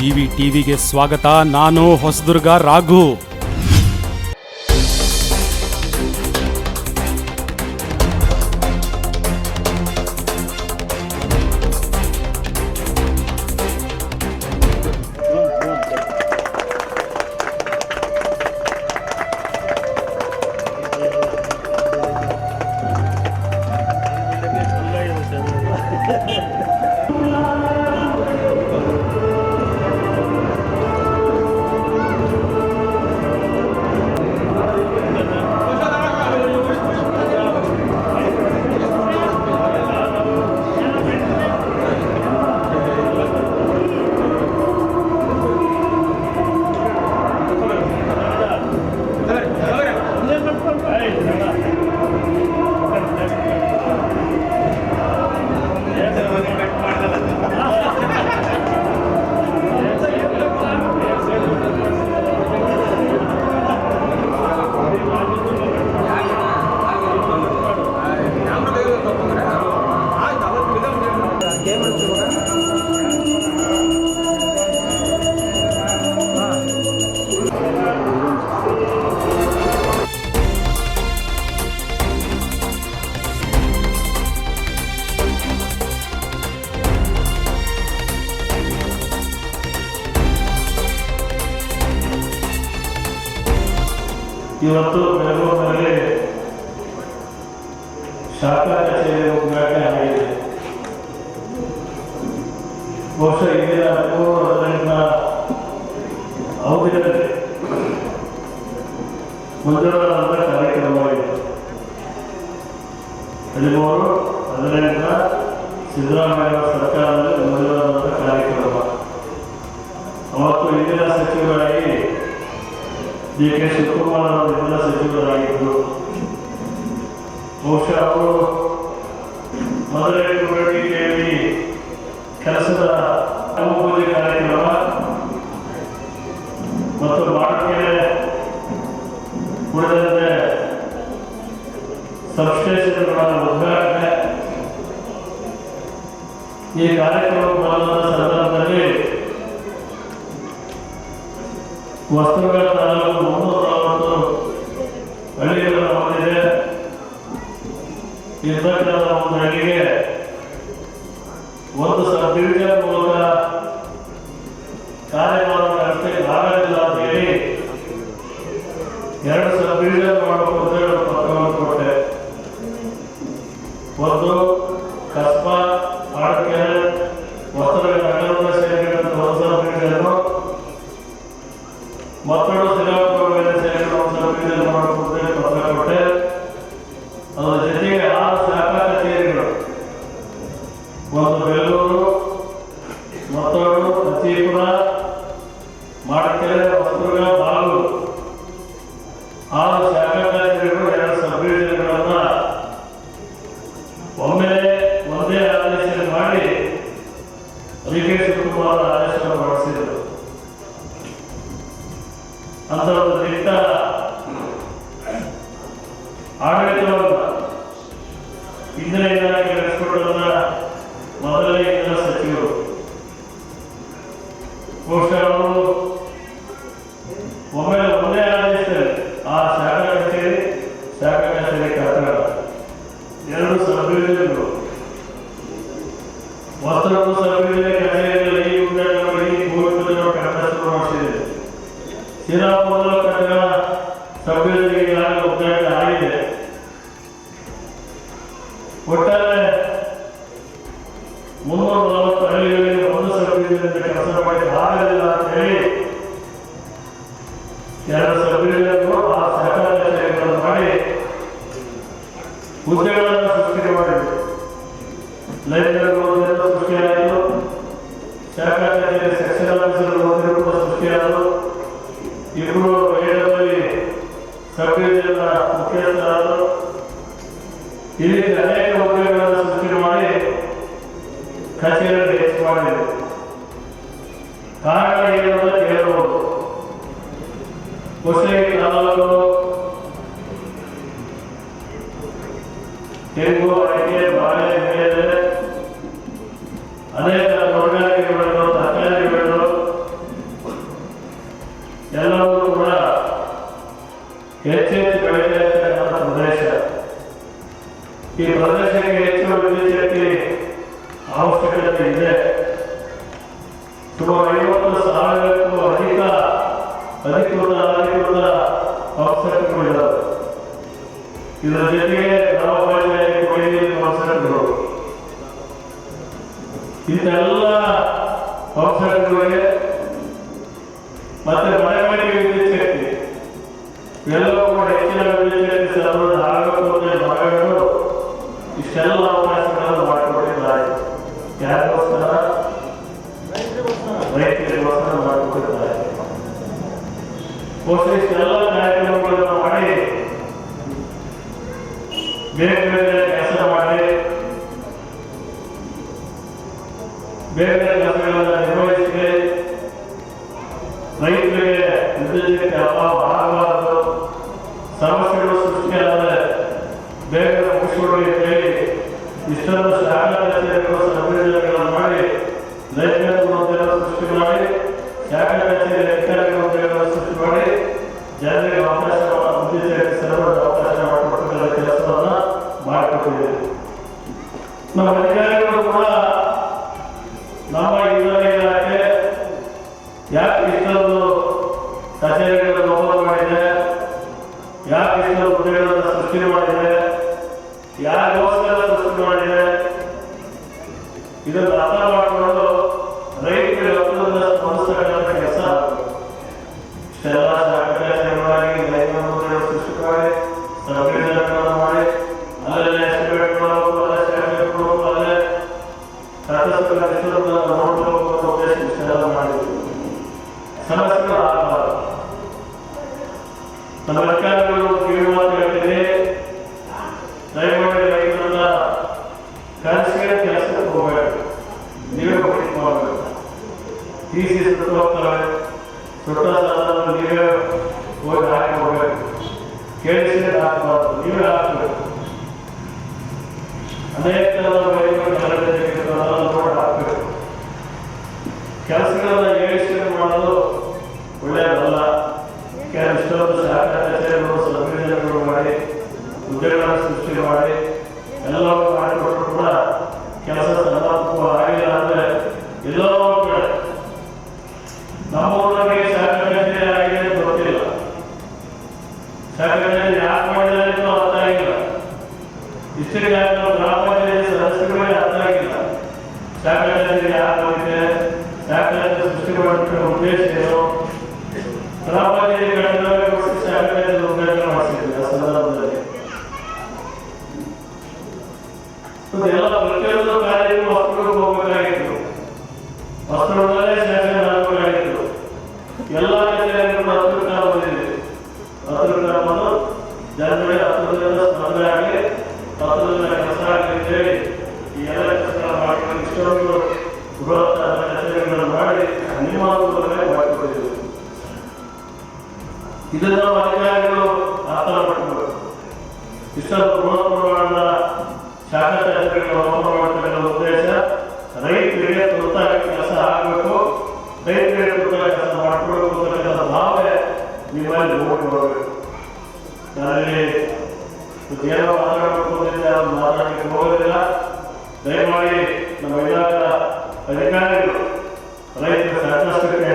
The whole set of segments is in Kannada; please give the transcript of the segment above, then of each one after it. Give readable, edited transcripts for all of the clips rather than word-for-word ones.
ಜಿವಿ ಟಿವಿಗೆ ಸ್ವಾಗತ. ನಾನು ಹೊಸದುರ್ಗ ರಾಘು. ಇವತ್ತು ಬೆಂಗಳೂರಿನಲ್ಲಿ ಶಾಖಾ ಕಚೇರಿ ಉದ್ಘಾಟನೆ ಆಗಿದೆ. ಬಹುಶಃ ಇಂದಿನ 2018ನ ಅವಧಿಯಲ್ಲಿ ಮುಂದುವರೆದ ಕಾರ್ಯಕ್ರಮವಾಗಿದೆ. 13-18ರ ಸಿದ್ದರಾಮಯ್ಯ ಸರ್ಕಾರದಲ್ಲಿ ಮುಂದುವರೆದ ಕಾರ್ಯಕ್ರಮ. ಅವತ್ತು ಇಂದಿನ ಸಚಿವರಾಗಿ ಡಿ.ಕೆ. ಶಿವಕುಮಾರ್ ಅವರು ಇಂದಿನ ಸಚಿವರಾಗಿದ್ದರು. ಬಹುಶಃ ಅವರು ಮೊದಲೇ ಬೇಡಿಕೆಯಲ್ಲಿ ಕೆಲಸದ ಪೂಜೆ ಕಾರ್ಯಕ್ರಮ ಮತ್ತು ಬಾಡಿಗೆ ಉಳಿದಂತೆ ಸಬ್ಸ್ಟೇಷನ್ಗಳ ಉದ್ಘಾಟನೆ ಈ ಕಾರ್ಯಕ್ರಮ ಪಾಲ್ಗೊಂಡ ಸಂದರ್ಭದಲ್ಲಿ ವಸ್ತುಗಳ ತಾಲೂಕು 340 ಹಳ್ಳಿಗಳನ್ನು ಹೊಂದಿದೆ. ಇರ್ತಕ್ಕಂಥ ಒಂದು ಹಳ್ಳಿಗೆ ಒಂದು ಸಬ್ ಡಿವಿಷನ್ ಮೂಲಕ ಕಾರ್ಯವನ್ನು ನಡೆಸಲಿಕ್ಕೆ ಆಗೋದಿಲ್ಲ ಅಂತ ಹೇಳಿ 2 ಸಬ್ ಡಿವಿಷನ್ ಮಾಡಬೇಕು ಅಂತ ಹೇಳಿ ಪತ್ರವನ್ನು ಕೊಟ್ಟೆ. ಒಂದು ಕಸ್ಬಾ ಮಾಡಕೆರೆ ವಸ್ತ್ರಗಳ ನಗರದ ಸೇರಿದಂಥ ಒಂದು ಸಬ್ ಡಿವಿಷನ್, ಮತ್ತೊಂದು ಶ್ರೀರಾಮಪುರ ಮೇಲೆ ಸೇರಿದ ಒಂದು ಸಬ್ ಡಿವಿಷನ್ ಮಾಡಬೇಕು ಅಂತ ಹೇಳಿ ಪತ್ರ ಕೊಟ್ಟೆ. ಅದರ ಜೊತೆಗೆ 6 ಶಾಖಾ ಕಚೇರಿಗಳು, ಒಂದು ಬೆಂಗಳೂರು, ಮತ್ತೊಂದು ನರಸೀಪುರ, ಮಾಡಕೆರೆ, ಹೊಸದುರ್ಗ, ಬಾಗಲೂರು, 6 ಶಾಖಾ ಕಚೇರಿಗಳು 2 ಸಬ್ ಡಿವಿಷನ್ಗಳನ್ನು ಒಂದೇ ಆದೇಶ ಮಾಡಿ ಡಿ.ಕೆ. ಶಿವಕುಮಾರ್ ಆದೇಶವನ್ನು ಹೊರಡಿಸಿದರು. ಅಂತ ಒಂದು ದಿಟ್ಟ ಆಡಳಿತವನ್ನು ಇಂದಿನ ಇಲಾಖೆ ನಡೆಸಿಕೊಂಡ ಮೊದಲನೇ ಇಂದಿನ ಸಚಿವರು. ಬಹುಶಃ ಅವರು ಒಂದೇ ಆದೇಶದಲ್ಲಿ ಆ ಶಾಖಾ ಕಚೇರಿ ಕಟ್ಟಡ 2 ಸಬ್ ಡಿವಿಷನ್ಗಳು, ವಸ್ತ್ರಗಳು ಸಬ್ ಡಿವಿಷನ್ ಕಚೇರಿಯಲ್ಲಿ ಈ ಉದ್ಘಾಟನೆ ಮಾಡಿ ಭೂಮಿ ಪೂಜೆ ಕಟ್ಟಡ ಶುರು ಮಾಡಿಸಿದೆ. ಶ್ರೀರಾಮಪುರ ಕಟ್ಟಡ ಸಬ್ ಡಿವಿಷನ್ಗೆ ಉದ್ಘಾಟನೆ ಆಗಿದೆ. ಒಟ್ಟಾರೆ 340 ಹಳ್ಳಿಗಳಲ್ಲಿ ಒಂದು ಸಬ್ ಡಿವಿಷನ್ ಕೆಲಸ ಮಾಡಿ ಆಗಲಿಲ್ಲ ಅಂತ ಹೇಳಿ 2 ಸಬ್ ಡಿವಿಷನ್ಗಳು ಆ ಶಾಖಾ ಕಚೇರಿಗಳನ್ನು ಮಾಡಿ ಹುದ್ದೆಗಳನ್ನು ಸೃಷ್ಟಿ ಮಾಡಿದರು. ಲೈಬ್ರರಿಗಳು ಸೃಷ್ಟಿಯಾಯಿತು, ಶಾಖಾ ಕಚೇರಿ ಸೆಕ್ಷನ್ ಆಫೀಸರ್ ಕೂಡ ಸೃಷ್ಟಿಯಾದರು. 2 ಏಳರಲ್ಲಿ ಸಬ್ ಡಿವಿಷನ್ ಮುಖ್ಯಸ್ಥರಾದರು. ಈ ರೀತಿ ಅನೇಕ ಹುದ್ದೆಗಳನ್ನು ಸೃಷ್ಟಿ ಮಾಡಿ ಕಚೇರಿಯನ್ನು ಹೆಚ್ಚು ಮಾಡಿದರು. ಕಾರಣ ಏನು ಕೇಳಬಹುದು. ಹೊಸದಾಗಿ ತಾಲೂಕು ತೆಂಗು, ಅಡಿಕೆ, ಬಾಳೆ ಮೇಲೆ ಅನೇಕ ತೋಟಗಾರಿಕೆ ಬೆಳೆಗಳು, ತರಕಾರಿ ಬೆಳೆಗಳು ಸುಮಾರು 50,000ಕ್ಕೂ ಅಧಿಕ ಅಧಿಕೃತ ಆಫೀಸರ್ಗಳಿದ್ದಾರೆ. ಇದರ ಜೊತೆಗೆ ಗ್ರಾಮ ಪಂಚಾಯತಿ ಕೊಡುಗೆ ಆಫೀಸರ್ಗಳು, ಇದೆಲ್ಲ ಆಫೀಸರ್ಗಳಿಗೆ ಮತ್ತೆ ಮನೆ ಮನೆಗೆ ವಿದ್ಯುತ್ ಶಕ್ತಿ ಎಲ್ಲವೂ ಕೂಡ ಹೆಚ್ಚಿನ ವಿದ್ಯುತ್ ಶಕ್ತಿ ಸರಬರಾಜು ಆಗಬೇಕು ಅಂತ ಮನೆಗಳು ಇಷ್ಟೆಲ್ಲ ಅವಕಾಶಗಳನ್ನು ಮಾಡಿಕೊಟ್ಟಿದ್ದಾರೆ. ಯಾರಿಗೋಸ್ಕರ? ರೈತರಿಗೋಸ್ಕರ ಮಾಡಿಕೊಟ್ಟಿದ್ದಾರೆ. ಇಷ್ಟೆಲ್ಲ ಕಾರ್ಯಕ್ರಮಗಳನ್ನು ಮಾಡಿ ಬೇರೆ ಬೇರೆ ಕೆಲಸ ಮಾಡಿ ಬೇರೆ ಬೇರೆ ಕೆಲಸಗಳನ್ನು ನಿರ್ವಹಿಸಿ ರೈತರಿಗೆ ವಿದ್ಯುತ್ ಅಭಾವ ಆಗಬಾರದು, ಸಮಸ್ಯೆಗಳು ಸೃಷ್ಟಿಯಾದರೆ ಬೇಗ ಮುಗಿಸಿಕೊಳ್ಳಿ ಅಂತ ಹೇಳಿ ಇಷ್ಟೊಂದು ಶಾಖಾ ಕಚೇರಿಗಳು ಸಂಯೋಜನೆಗಳನ್ನು ಮಾಡಿ ರೈತರನ್ನು ಸೃಷ್ಟಿ ಮಾಡಿ ಶಾಖಾ ಕಚೇರಿ ಅಧಿಕಾರಿಗಳನ್ನು ಸೃಷ್ಟಿ ಮಾಡಿ ಜನರಿಗೆ ಅವಕಾಶ ವಿದ್ಯುತ್ ಸರಬರಾಜು ಅವಕಾಶ ಮಾಡಿಕೊಟ್ಟಿರುವ ಕೆಲಸವನ್ನು ಮಾಡಿಕೊಟ್ಟಿದ್ದೇವೆ. ನಮ್ಮ ಅಧಿಕಾರಿಗಳು ಕೂಡ ನಮ್ಮ ಇಂಧನ ಇಲಾಖೆ ಯಾಕೆ ಇಷ್ಟೊಂದು ಕಚೇರಿಗಳನ್ನು ಓಪನ್ ಮಾಡಿದೆ, ಯಾಕೆ ಇಷ್ಟೊಂದು ಹುದ್ದೆಗಳನ್ನು ಸೃಷ್ಟಿ ಮಾಡಿದೆ, ಯಾರಿಗೋಸ್ಕರ ಸೃಷ್ಟಿ ಮಾಡಿದೆ, ಇದನ್ನು ಅರ್ಥ ಮಾಡಿಕೊಂಡು ರೈತರಿಗೆ ಒತ್ತಡದಿಂದ ಸ್ಪಂದಿಸಬೇಕಾದ ಕೆಲಸ ಇಷ್ಟೆಲ್ಲ ಶಾಖಾಚಾರವಾಗಿ ರೈತರನ್ನು ಸೃಷ್ಟಿ ಮಾಡಿ ಸಂವಿಧಾನಗಳನ್ನು ಮಾಡಿ ಅಲ್ಲೇ ಎಸ್ಟಿಮೇಟ್ ಮಾಡಬೇಕು, ಅಲ್ಲೇ ಸ್ಟ್ಯಾಟ್ಯೂಟ್ ಕೊಡಬೇಕು, ಅಲ್ಲೇ ತಟಸ್ಥಗಳನ್ನು ನೋಡಬೇಕು ಅನ್ನೋ ಉದ್ದೇಶ ಇಷ್ಟೆಲ್ಲ ಮಾಡಿದ್ರು. ಸಮಸ್ಯೆಗಳು ಆಗಬಾರದು. ನಮ್ಮ ಅಧಿಕಾರಿಗಳು ಕಿವಿಮಾತು ಹೇಳ್ತೀನಿ, ದಯಮಾಡಿ ರೈತರನ್ನ ಕನಸಿಗೆ ಕೆಲಸಕ್ಕೆ ಹೋಗಬೇಕು, ನೀವೇ ಹೋಗ್ಲಿಕ್ಕೆ ಮಾಡಬೇಕು. ತೀಸಿ ಸುಟ್ಟು ಹೋಗ್ತವೆ, ಸುಟ್ಟ ಸಾಲವನ್ನು ನೀವೇ ಹೋಗಿ ಹಾಕಿ ಹೋಗ್ಬೇಕು, ಕೇಳಿಸಿದ್ರೆ ಹಾಕಬಾರ್ದು, ನೀವೇ ಹಾಕಬೇಕು. ಅನೇಕ ನೋಡಿ ಹಾಕಬೇಕು. ಕೆಲಸಗಳನ್ನ ಏಳಿಸಿಕೆ ಮಾಡೋದು ಒಳ್ಳೆಯದಲ್ಲ. ಇಷ್ಟೊಂದು ಶಾಖಾ ಕಚೇರಿಗಳು ಸಂಯೋಜನೆಗಳು ಮಾಡಿ ಹುದ್ದೆಗಳನ್ನು ಸೃಷ್ಟಿ ಮಾಡಿ ಎಲ್ಲವೂ ಮಾಡಿಕೊಟ್ಟರು ಕೂಡ ಕೆಲಸ ಸಮರ್ಪಕ ಆಗಿಲ್ಲ ಅಂದರೆ ಎಲ್ಲೋ ಕಡೆ ನಮ್ಮ ಊರಿಗೆ ಶಾಖಾ ಕಚೇರಿ ಆಗಿದೆ ಅಂತ ಗೊತ್ತಿಲ್ಲ, ಶಾಖಾ ಕಚೇರಿ ಯಾಕೆ ಮಾಡಿದ್ದಾರೆ ಅಂತ ಅರ್ಥ ಆಗಿಲ್ಲ, ಇಷ್ಟೇ ಗ್ರಾಮ ಪಂಚಾಯತಿ ಸದಸ್ಯರುಗಳೇ ಅರ್ಥ ಆಗಿಲ್ಲ. ಶಾಖಾ ಕಚೇರಿ ಯಾಕೆ ಹೋಗಿದೆ, ಶಾಖಾ ಕಚೇರಿ ಸೃಷ್ಟಿ ಮಾಡಿದ ಉದ್ದೇಶ ಏನು, ಗ್ರಾಮ ಪಂಚಾಯತಿ ಕಟ್ಟಡಗೊಳಿಸಿ ಶಾಖಾ ಕಚೇರಿ ಉದ್ಘಾಟನೆ ಮಾಡಿಸಿದ್ವಿ ಆ ಸಂದರ್ಭದಲ್ಲಿ. ಎಲ್ಲ ಪ್ರತಿಯೊಂದು ಕಾರ್ಯಕ್ಕೂ ವಸ್ತುಗಳು ಹೋಗಬೇಕಾಗಿತ್ತು, ವಸ್ತುಗಳಲ್ಲೇ ಶಾಸನ ಆಗಬೇಕಾಗಿತ್ತು. ಎಲ್ಲ ಕಚೇರಿಯನ್ನು 10 ಕಾಲ ಬಂದಿದೆ. 10 ಕಾಲ ಬಂದು ಜನರಿಗೆ 10ರಿಂದ ಸ್ಪರ್ಧೆ ಆಗಲಿ, 10ರಿಂದ ಕೆಲಸ ಆಗಲಿ ಅಂತೇಳಿ ಈ ಎಲ್ಲ ಕೆಲಸ ಮಾಡಿಕೊಂಡು ಇಷ್ಟೊಂದು ಬೃಹತ್ತಾದ ಕಚೇರಿಗಳನ್ನು ಮಾಡಿ ನಿಮ್ಮ ಅನುಕೂಲವೇ ಮಾಡಿಕೊಟ್ಟಿದ್ದೀವಿ. ಇದನ್ನು ನಾವು ಅಧಿಕಾರಿಗಳು ಅರ್ಥ ಮಾಡ್ಕೊಬೇಕು. ಇಷ್ಟೊಂದು ಬೃಹತ್ ಪ್ರಮಾಣದ ಶಾಖಾ ಕಚೇರಿಗಳನ್ನು ಓಪನ್ ಮಾಡತಕ್ಕಂಥ ಉದ್ದೇಶ ರೈತರಿಗೆ ತುರ್ತಾಗಿ ಕೆಲಸ ಆಗಬೇಕು, ರೈತರಿಗೆ ತುರ್ತಾಗಿ ಕೆಲಸ ಮಾಡಿಕೊಡ್ಬೇಕು ಅಂತಕ್ಕಂಥ ಭಾವನೆ ನಿಮ್ಮಲ್ಲಿ ಮೂಡಿ ಬರಬೇಕು. ನಾನಲ್ಲಿ ಏನೋ ಮಾತಾಡಬೇಕು ಅಂತ ಮಾತಾಡಲಿಕ್ಕೆ ಹೋಗೋದಿಲ್ಲ. ದಯಮಾಡಿ ನಮ್ಮ ಇಲಾಖಾ ಅಧಿಕಾರಿಗಳು ರೈತರ ಸಂಕಷ್ಟಕ್ಕೆ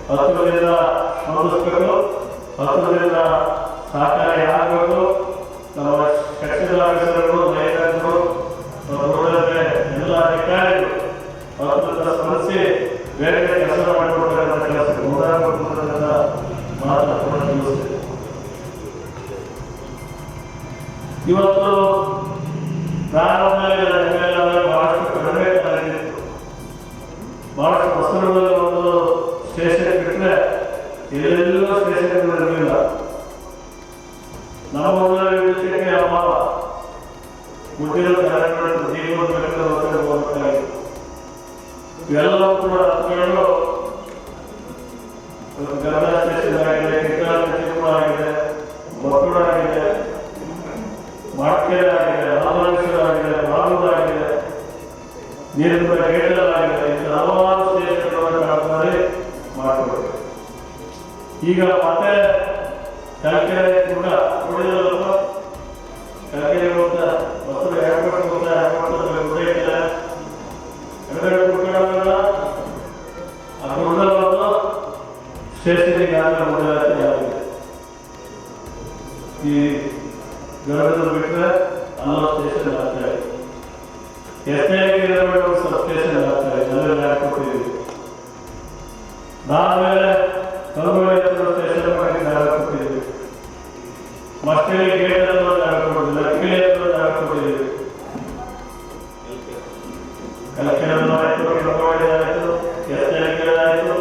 ಹತ್ತಿರದಿಂದ ಸ್ಪಂದಿಸಬೇಕು, ಹತ್ತಿರದಿಂದ ಸಹಕಾರಿ ಆಗಬೇಕು. ನಮ್ಮ ಕಕ್ಷದ ಆಫೀಸರ್ಗಳು, ರೈತರು, ಎಲ್ಲ ಅಧಿಕಾರಿಗಳು ಹತ್ತಿರದ ಸ್ಪಂದಿಸಿ ಬೇರೆ ಕೆಲಸ ಮಾಡಿಕೊಡ್ತಕ್ಕಂಥ ಕೆಲಸಕ್ಕೆ ಮುಂದಾಗಬೇಕಂತ ಮಾತನ್ನು ತಿಳಿಸಿದೆ. ಇವತ್ತು ಪ್ರಾರಂಭದಲ್ಲಿ ಬಹಳಷ್ಟು ಕಡಿಮೆ ಆಗಿತ್ತು. ಬಹಳಷ್ಟು ಹೊಸಗಳಲ್ಲಿ ಒಂದು ಸ್ಟೇಷನ್ ಬಿಟ್ಟರೆ ಎಲ್ಲೆಲ್ಲೂ ಸ್ಟೇಷನ್ಗಳು ಇರಲಿಲ್ಲ. ನಮ್ಮ ಊರಲ್ಲಿ ವಿದ್ಯುತ್ತಿಗೆ ಅಭಾವ, ಮುಟ್ಟಿರೋ ಕಾರ್ಯಕ್ರಮ ಜೀವನ ಹೋಗಬೇಕಾಗಿತ್ತು. ಇವೆಲ್ಲವೂ ಕೂಡ ಹತ್ಕೊಂಡು ಗದಗ ಸ್ಟೇಷನ್ ಆಗಿದೆ, ಕಿತ್ತಾಳ ಸ್ಟೇಷನ್ ಆಗಿದೆ, ಬಕ್ಕೂಡ ಆಗಿದೆ, ಮಾಟ್ಕೆರೆ ಆಗಿದೆ, ಆಲಮೇಶ್ವರ ಆಗಿದೆ, ಬಾಗೂರು ಆಗಿದೆ, ನೀರಿನ ಗೇಟಲ್ಲಾಗಿದೆ. ಇಂಥ ಹಲವಾರು ಸ್ಟೇಷನ್ಗಳನ್ನು ಮಾಡಿ ಮಾಡಿಕೊಡ್ಬೇಕು. ಈಗ ಮತ್ತೆ ಕಲ್ಕೆರೆ ಕೂಡ ಉಳಿದಲ್ಲ, ಕಲ್ಕೆರೆ ಹೋಗ್ತ ಹೊಸರು ಏರ್ಪೋರ್ಟ್ ಹೋಗ್ತಾ ಏರ್ಪೋರ್ಟ್ ಉಳಿಯಿಲ್ಲ, ಎಡಗಡೆ ಕುಟ್ಕೊಳ್ಳೋದಿಲ್ಲ, ಆ ಸ್ಟೇಷನಿಗಾಗಲೇ ಮಂಜೂರಾತಿ ಆಗಿದೆ. ಈ ಗದಗ ಬಿಟ್ಟರೆ ಅಲ್ಲೋ ಸ್ಟೇಷನ್ ಆಗ್ತಾ ಇದೆ. ಎಸ್ಐಗೆ ಒಂದು ಸಬ್ ಸ್ಟೇಷನ್ ಆಗ್ತಾ ಇದೆ, ಅಲ್ಲೇ ಲ್ಯಾಬ್ ಕೊಟ್ಟಿದ್ದೀವಿ. ನಾವೇಳೆ ಕಲ್ಗೋಳಿ ಸ್ಟೇಷನ್ ಮಾಡಿ ಜಾಗ ಕೊಟ್ಟಿದ್ದೀವಿ. ಮಸ್ಕಳಿ ಗೇಟ್ ಅಂತ ಜಾಗ ಕೊಟ್ಟಿದ್ದೀವಿ, ಲಕ್ಕಿಳಿ ಅಂತ ಜಾಗ ಕೊಟ್ಟಿದ್ದೀವಿ. ಕಲ್ಕೆರೆ ಆಯಿತು, ಕಲ್ಗೋಳಿ ಆಯಿತು, ಎಸ್ಐಗೆ ಆಯಿತು,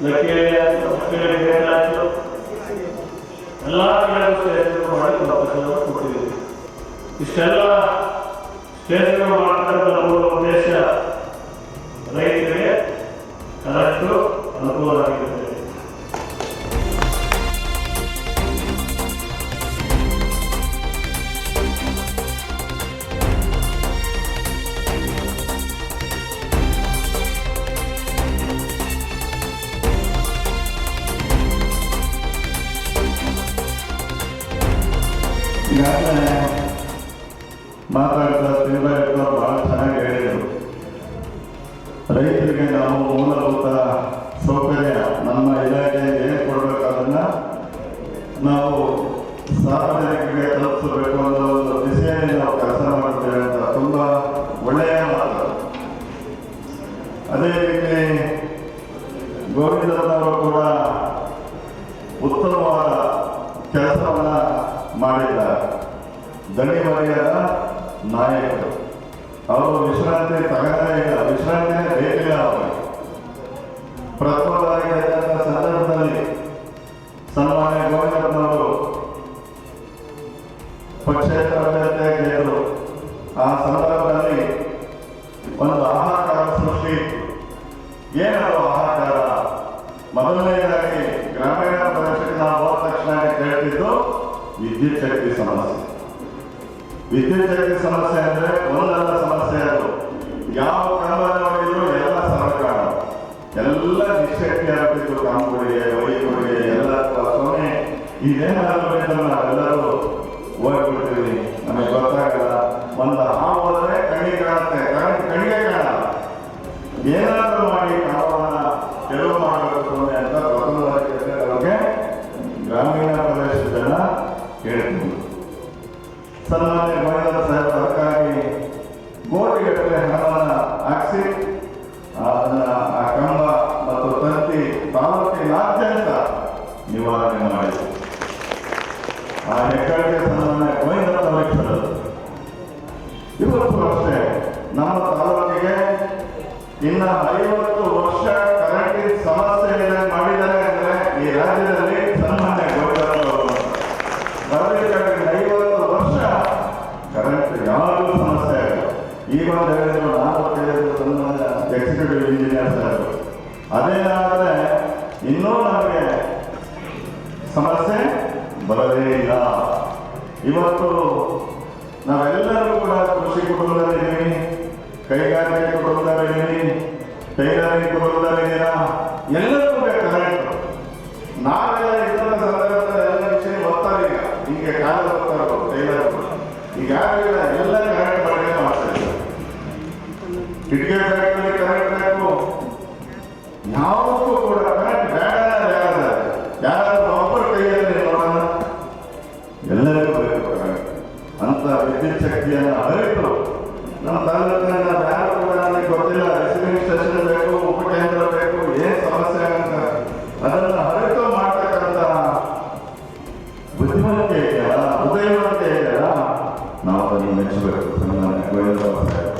ಲಕ್ಕಿಳಿ ಆಯಿತು, ಮಸ್ಕಳಿ ಗೇಟ್ ಆಯಿತು, ಎಲ್ಲ ಕಡೆ ಸ್ಟೇಷನ್ ಮಾಡಿ ಕೊಟ್ಟಿದ್ದೀವಿ. ಇಷ್ಟೆಲ್ಲ ಸ್ಟೇಷನ್ ಮಾಡ್ತಕ್ಕಂಥ ಮೂಲ ಉದ್ದೇಶ ರೈತರಿಗೆ ಕರೆಕ್ಟು ಅನುಕೂಲವಾಗಿದೆ. ಈಗಾಗಲೇ ಮಾತಾಡ್ತಾ ತಿಂಗಳು ಭಾಳ ಚೆನ್ನಾಗಿ ಹೇಳಿದರು. ರೈತರಿಗೆ ನಾವು ಮೂಲಭೂತ ಸೌಕರ್ಯ ನಮ್ಮ ಇಲಾಖೆಗೆ ಏನು ಕೊಡಬೇಕಾದನ್ನ ನಾವು ಸಾರ್ವಜನಿಕರಿಗೆ ತಲುಪಿಸಬೇಕು ಅನ್ನೋ ಒಂದು ದಿಸೆಯಲ್ಲಿ ನಾವು ಕೆಲಸ ಮಾಡ್ತೇವೆ ಅಂತ ತುಂಬ ಒಳ್ಳೆಯ ಮಾತು. ಅದೇ ರೀತಿ ಗೋವಿಂದಪ್ಪನವರು ಕೂಡ ಉತ್ತಮವಾದ ಕೆಲಸವನ್ನು ಮಾಡಿದ್ದಾರೆ. ದಣಿವರಿಯದ ನಾಯಕರು. ಅವರು ವಿಶ್ರಾಂತಿ ತಗದೇ ಇಲ್ಲ, ವಿಶ್ರಾಂತಿನೇ ಬೇಕಿಲ್ಲ ಅವರಿಗೆ. ಪ್ರಥಮವಾಗಿ ಸಂದರ್ಭದಲ್ಲಿ ಸನ್ಮಾನ್ಯ ಗೋವಿಂದಪ್ಪನವರು ಪಕ್ಷೇತರ ಅಭ್ಯರ್ಥಿಯಾಗಿ ಗೆದ್ದರು. ಆ ಸಂದರ್ಭದಲ್ಲಿ ಒಂದು ಹಾಹಾಕಾರ ಸೃಷ್ಟಿ ಇತ್ತು. ಏನದು ಹಾಹಾಕಾರ? ಮೊದಲನೇದಾಗಿ ಗ್ರಾಮೀಣ ಪ್ರದೇಶಕ್ಕೆ ನಾವು ಹೋದ ತಕ್ಷಣ ಕೇಳ್ತಿದ್ದು ವಿದ್ಯುತ್ ಶಕ್ತಿ ಸಮಸ್ಯೆ. ವಿದ್ಯುತ್ ಶಕ್ತಿ ಸಮಸ್ಯೆ ಅಂದ್ರೆ ಒಂದಲ್ಲ ಸಮಸ್ಯೆ. ಅದು ಯಾವ ಕ್ರಮ ನೋಡಿದ್ರು ಎಲ್ಲ ಸರ್ಕಾರ ಎಲ್ಲ ನಿಶಕ್ತಿ ಆಗ್ತಿತ್ತು. ಕಾಮಗುಡಿಗೆ, ವೈಗುಡಿಗೆ ಎಲ್ಲ ಸ್ವಾಮಿ ಇದೇನಾದ್ರು ನಾವೆಲ್ಲರೂ ಹೋಗ್ಬಿಡ್ತೀವಿ, ನಮಗೆ ಗೊತ್ತಾಗಲ್ಲ. ಒಂದು ಹಾವು ಹೋದ್ರೆ ಕಣ್ಣಿಗೆ ಕಾಣುತ್ತೆ, ಕಣ್ಣಿಗೆ ಕಾಣಲ್ಲ. ಏನಾದರೂ ಮಾಡಿ ಕಾಮವನ್ನ ತೆರವು ಮಾಡಬೇಕು ಸ್ವಾಮಿ ಅಂತ ಅವ್ರಿಗೆ ಗ್ರಾಮೀಣ ಪ್ರದೇಶದ ಜನ ಹೇಳ್ತೀವಿ. ಸನ್ಮಾನ್ಯ ಗೋವಿಂದ ಸಾಹೇಬ್ ಅದಕ್ಕಾಗಿ ಕೋಟಿಗಟ್ಟಲೆ ಹಣವನ್ನು ಹಾಕಿಸಿ ಅದನ್ನ ಆ ಕಂಬ ಮತ್ತು ತಂತಿ ತಾಲೂಕಿನಾದ್ಯಂತ ನಿವಾರಣೆ ಮಾಡಿದರು. ಆ ಹೆಗ್ಗಳಿಕೆ ಸನ್ಮಾನ್ಯ ಗೋವಿಂದ ವಹಿಸಿದರು. ಇವತ್ತು ಅಷ್ಟೇ ನಮ್ಮ ತಾಲೂಕಿಗೆ ಇನ್ನು 50 ವರ್ಷ ಕರೆಂಟಿನ ಸಮಸ್ಯೆ ಮಾಡಿದ್ದಾರೆ ಅಂದರೆ ಈ ರಾಜ್ಯದಲ್ಲಿ ಸನ್ಮಾನ್ಯ ಗೋವಿಂದಪ್ಪನವರು ಬರಬೇಕಾಗಿ 50 ವರ್ಷ ಕರೆಂಟ್ ಯಾವಾಗಲೂ ಸಮಸ್ಯೆ ಆಗಿದೆ. ಈಗ ಒಂದು ಹೇಳಿದ್ರು, ನಾನು ಕೇಳಿದ್ರು ಸನ್ಮಾನ್ಯ ಎಕ್ಸಿಕ್ಯೂಟಿವ್ ಇಂಜಿನಿಯರ್ ಸಾಹೇಬರು, ಅದೇನಾದರೆ ಇನ್ನೂ ನಮಗೆ ಸಮಸ್ಯೆ ಬರದೇ ಇಲ್ಲ. ಇವತ್ತು ನಾವೆಲ್ಲರೂ ಕೂಡ ಕೃಷಿ ಕುಟುಂಬದಲ್ಲಿದ್ದೀವಿ, ಕೈಗಾರಿಕೆ ಕುಟುಂಬದಲ್ಲಿದ್ದೀವಿ, ಟೈಲರಿಂಗ್ ಕುಟುಂಬದಲ್ಲಿದ್ದೀರಾ, ಎಲ್ಲರಿಗೂ ಕರೆಂಟ್. ನಾವೆಲ್ಲ ಇತರ ಸಂದರ್ಭದಲ್ಲಿ ಎಲ್ಲ ವಿಷಯ ಗೊತ್ತಾಗ ಹಿಂಗೆ ಕಾಲ ಗೊತ್ತಾರೋ ಟೈಲರ್ ಈಗಾಗಲೇ ಎಲ್ಲ ಕರೆಂಟ್ ಬಳಕೆ ಮಾಡ್ತಾ ಇದ್ದಾರೆ. ಕಿಟಕಿ ಫ್ಯಾಕ್ಟ್ರಿ ಕರೆಂಟ್ ಬೇಕು, ಯಾವುದಕ್ಕೂ ಕೂಡ ಕರೆಂಟ್ ಬೇಡ. ಯಾರಾದ್ರೂ ಒಬ್ಬರು ಕೈಯಲ್ಲಿ ನೋಡೋಣ, ಎಲ್ಲರಿಗೂ ಬೇಕು ಕರೆಂಟ್ ಅಂತ ವಿದ್ಯುತ್ ಶಕ್ತಿಯನ್ನು ಅರಿತು ನಮ್ಮ ತಾಲೂಕಿನ ಯಾರು ಕೂಡ ನನಗೆ ಗೊತ್ತಿಲ್ಲ, ರಿಸೀವಿಂಗ್ ಸ್ಟೇಷನ್ ಬೇಕು, ಉಪಕೇಂದ್ರ ಬೇಕು, ಏನು ಸಮಸ್ಯೆ ಅಂತ ಅದನ್ನು ಅರಿತು ಮಾಡ್ತಕ್ಕಂಥ ಬುದ್ಧಿವಂತಿಕೆ ಇದೆಯಲ್ಲ, ಹೃದಯವಂತಿಕೆ ಇದೆಯಲ್ಲ, ನಾವು ಅದನ್ನು ಮೆಚ್ಚಬೇಕು. ಸನ್ಮಾನ್ಯ ಗೋವಿಂದ ಸಾಹೇಬ್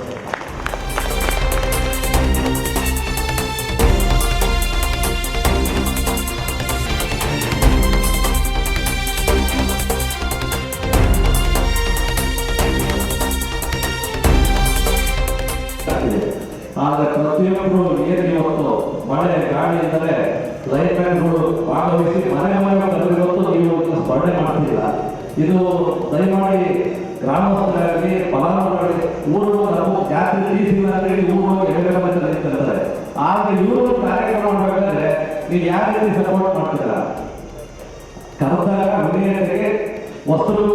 ಆದರೆ ಪ್ರತಿಯೊಬ್ಬರು ಏನು ಇವತ್ತು ಮಳೆ ಗಾಳಿ ಅಂದರೆ ರೈತರುಗಳು ಭಾಗವಹಿಸಿ ಮನೆ ಮನೆ ಇವತ್ತು ನೀವು ಸ್ಪರ್ಧೆ ಮಾಡ್ತಿಲ್ಲ. ಇದು ದಯಮಾಡಿ ಗ್ರಾಮಸ್ಥರಾಗಲಿ ಫಲಾನುಭವಿಗಳಿಗೆ ಊರು ನಾವು ಜಾಸ್ತಿ ತೀಸಿಲ್ಲ ಅಂತ ಹೇಳಿ ಊರು ಎಡಗಡೆ ರೈತಂತಾರೆ. ಆದರೆ ಇವರು ಕಾರ್ಯಕ್ರಮ ಮಾಡಬೇಕಾದ್ರೆ ನೀವು ಯಾವ ರೀತಿ ಸಪೋರ್ಟ್ ಮಾಡ್ತೀರಾ? ಕರ್ನಾಟಕ ಮಹಿಳೆಯರಿಗೆ ವಸ್ತುಗಳು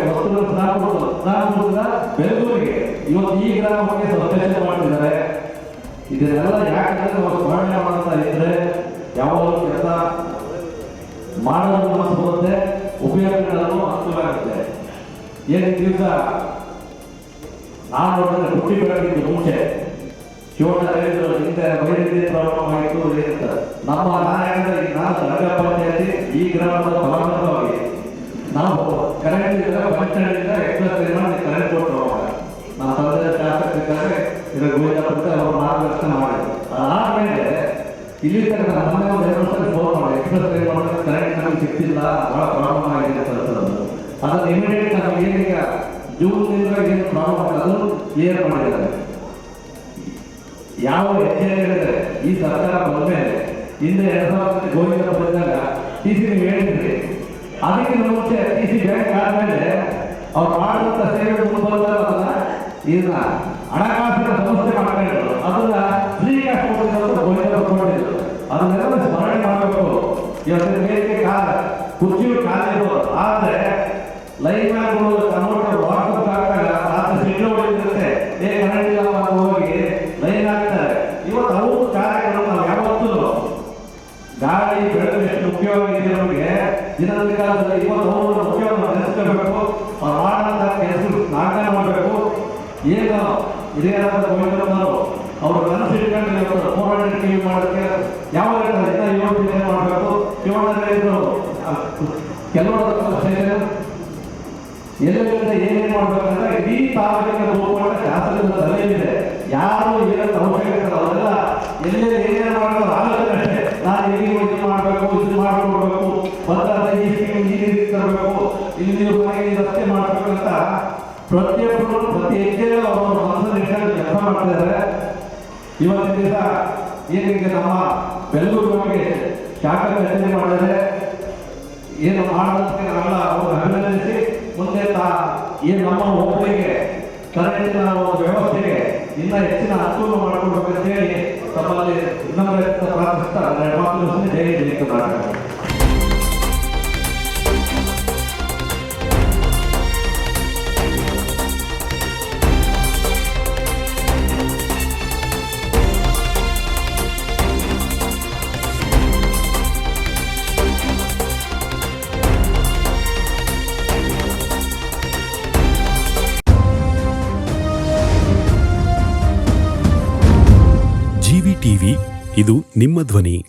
ವಸ್ತುಗಳು ಸ್ನಾನದಿಂದ ಬೆಂಗಳೂರಿಗೆ ಇವತ್ತು ಈ ಗ್ರಾಮಕ್ಕೆ ಸಬ್ಸ್ಟೇಷನ್ ಮಾಡ್ತಿದ್ದಾರೆ. ಇದನ್ನೆಲ್ಲ ಯಾಕಂದ್ರೆ ನಾವು ಸ್ಮರಣೆ ಮಾಡ್ತಾ ಇದ್ರೆ ಯಾವಾಗ ಕೆಲಸ ಏನು ದಿವಸ ನಾನು ನೋಡಿದ್ರೆ ಹುಟ್ಟಿ ಬೆಳಗಿದ್ದು ಮುಂಚೆ ಶಿವಣ್ಣ ಹೇಳಿದ್ರು ಹಿಂದೆ ವೈದ್ಯ ಪ್ರಾಬ್ಲಮ್ ಆಯಿತು ಇರುತ್ತೆ. ನಮ್ಮ ನಾರಾಯಣದಲ್ಲಿ ನಾನು ನಗರ ಪಂಚಾಯತಿ ಈ ಗ್ರಾಮದ ಫಲಾನುಭವಿ ನಾವು ಕರೆಂಟ್ ಪಂಚಾಯತಿಂದ ಎಕ್ಸ್ಪ್ರೆಸ್ ಮಾಡಿ ಕರೆಂಟ್ ಕೊಟ್ಟರು. ನಮ್ಮ ತಂದೆ ಶಾಸಕರಿದ್ದಾರೆ ಇದರ ಗೋವಿಂದ ಅವರು ಮಾರ್ಗದರ್ಶನ ಮಾಡಿದ್ರು. ಅದಾದ್ಮೇಲೆ ಇಲ್ಲಿ ತನಕ ನಮ್ಮನೆ ಒಂದು 2 ವರ್ಷ ಫೋನ್ ಮಾಡಿ ಎಕ್ಸ್ಪ್ರೆಸ್ ಮಾಡಿದ್ರೆ ಕರೆಂಟ್ ನಮಗೆ ಸಿಗ್ತಿಲ್ಲ, ಭಾಳ ಪ್ರಾಬ್ಲಮ್ ಆಗಿದೆ ಅಂತ ಹೇಳ್ತಾರೆ. ಅದನ್ನು ಇಮಿಡಿಯೇಟ್ ನಮಗೆ ಏನೀಗ ಜೂನ್ನಿಂದ ಏನು ಪ್ರಾಬ್ಲಮ್ ಅದು ಕ್ಲಿಯರ್ ಮಾಡಿದ್ದಾರೆ. ಯಾವ ಹೆಜ್ಜೆ ಹೇಳಿದ್ರೆ ಈ ಸರ್ಕಾರ ಬಂದಮೇಲೆ ಹಿಂದೆ 2000 ಗೋವಿಂದ ಬಂದಾಗ ಟಿ ಸಿ ನೀವು ಹೇಳಿದ್ರಿ, ಅದಕ್ಕೆ ಮುಂಚೆ ಟಿ ಸಿ ಬ್ಯಾಂಕ್ ಆದಮೇಲೆ ಅವ್ರು ಮಾಡುವಂಥ ಸೇವೆ ಮುಂದುವರೆದಲ್ಲ ಇದನ್ನ ಹಣಕಾಸಿನ ಸಮಸ್ಯೆ ಮಾಡ್ಕೊಂಡಿದ್ರು, ಅದನ್ನ ಫ್ರೀ ಕ್ಯಾಶ್ ಕೊಟ್ಟಿದ್ರು ಗೋವಿಂದ ಕೊಟ್ಟಿದ್ರು. ಅದನ್ನೆಲ್ಲ ಸ್ಮರಣೆ ಮಾಡಬೇಕು. ಇವತ್ತಿನ ವೇದಿಕೆ ಕುರ್ಚಿಯು ಖಾಲಿ ಇರೋದು, ಆದರೆ ಲೈನ್ ಮ್ಯಾನ್ಗಳು ಕನ್ವರ್ಟರ್ ವಾಟ್ಸಪ್ ಹಾಕಿದಾಗ ರಾತ್ರಿ ಸಿಗ್ನಲ್ ಹೊಡಿತಿರುತ್ತೆ, ಕರೆಂಟ್ ಇಲ್ಲ ಹೋಗಿ ಲೈನ್ ಹಾಕ್ತಾರೆ. ಇವತ್ತು ಅವ್ರ ಕಾರ್ಯಕ್ರಮ ನಾವು ಯಾವತ್ತೂ ಗಾಳಿ ಬೆಳಕು ಎಷ್ಟು ಮುಖ್ಯವಾಗಿದೆ ನಮಗೆ ದಿನದ ಕಾಲದಲ್ಲಿ ಇವತ್ತು ಅವರು ಮುಖ್ಯವಾಗಿ ನೆನೆಸ್ಕೋಬೇಕು. ಅವ್ರು ಮಾಡೋಂಥ ಕೆಲಸ ನಾಟಕ ಮಾಡಬೇಕು. ಏನು ಹಿರಿಯರಾದ ಗೋವಿಂದರವರು ಅವರು ಕನಸು ಇಟ್ಕೊಂಡು ಇವತ್ತು 400 KV ಮಾಡೋಕ್ಕೆ ಯಾವ ಯೋಜನೆ ಮಾಡಬೇಕು. ಶಿವಣ್ಣ ಕೆಲವರು ಎಲ್ಲೆಲ್ಲಿಂದ ಏನೇನು ಮಾಡಬೇಕಂದ್ರೆ ಇಡೀ ತಾಲೂಕಿನ ರೂಪುಗೊಂಡ ಶಾಸನದ ತಲೆಯಿದೆ. ಯಾರು ಏನಂತ ಅವಶ್ಯಕತೆ ಅವರೆಲ್ಲ ಎಲ್ಲೆಲ್ಲಿ ಏನೇನು ಮಾಡಬೇಕು ಆಲೋಚನೆ ಅಷ್ಟೇ. ನಾನು ಇಲ್ಲಿ ಯೋಜನೆ ಮಾಡಬೇಕು, ಇದು ಮಾಡಿಕೊಡ್ಬೇಕು, ಬಂದಾಗ ಈ ಸ್ಕೀಮ್ ಈ ರೀತಿ ತರಬೇಕು, ಇಲ್ಲಿ ನೀವು ಮನೆಗೆ ರಸ್ತೆ ಮಾಡಬೇಕು ಅಂತ ಪ್ರತಿಯೊಬ್ಬರು ಪ್ರತಿ ಹೆಜ್ಜೆಯಲ್ಲೂ ಅವರು ಮನಸ್ಸನ್ನು ಇಟ್ಕೊಂಡು ಕೆಲಸ ಮಾಡ್ತಿದ್ದಾರೆ. ಇವತ್ತಿನ ದಿವಸ ಏನೀಗ ನಮ್ಮ ಬೆಂಗಳೂರು ಬಗ್ಗೆ ಶಾಖ ರಚನೆ ಮಾಡಿದರೆ ಏನು ಮಾಡೋದಕ್ಕೆ ನಾವೆಲ್ಲ ಅವರು ಅಭಿನಂದಿಸಿ ಮುಂದೆ ಏನು ನಮ್ಮ ಒಬ್ಬರಿಗೆ ಕರೆಂಟಿನ ಒಂದು ವ್ಯವಸ್ಥೆಗೆ ಇನ್ನೂ ಹೆಚ್ಚಿನ ಅನುಕೂಲ ಮಾಡಿಕೊಡ್ಬೇಕಂತ ಹೇಳಿ ತಮ್ಮಲ್ಲಿ ಇನ್ನೊಂದು ಪ್ರಾರ್ಥಿಸ್ತಾ ಮಾತು ಜಯ ಜಯ ಕರ್ನಾಟಕ. ಜಿವಿ ಟಿವಿ, ಇದು ನಿಮ್ಮ ಧ್ವನಿ.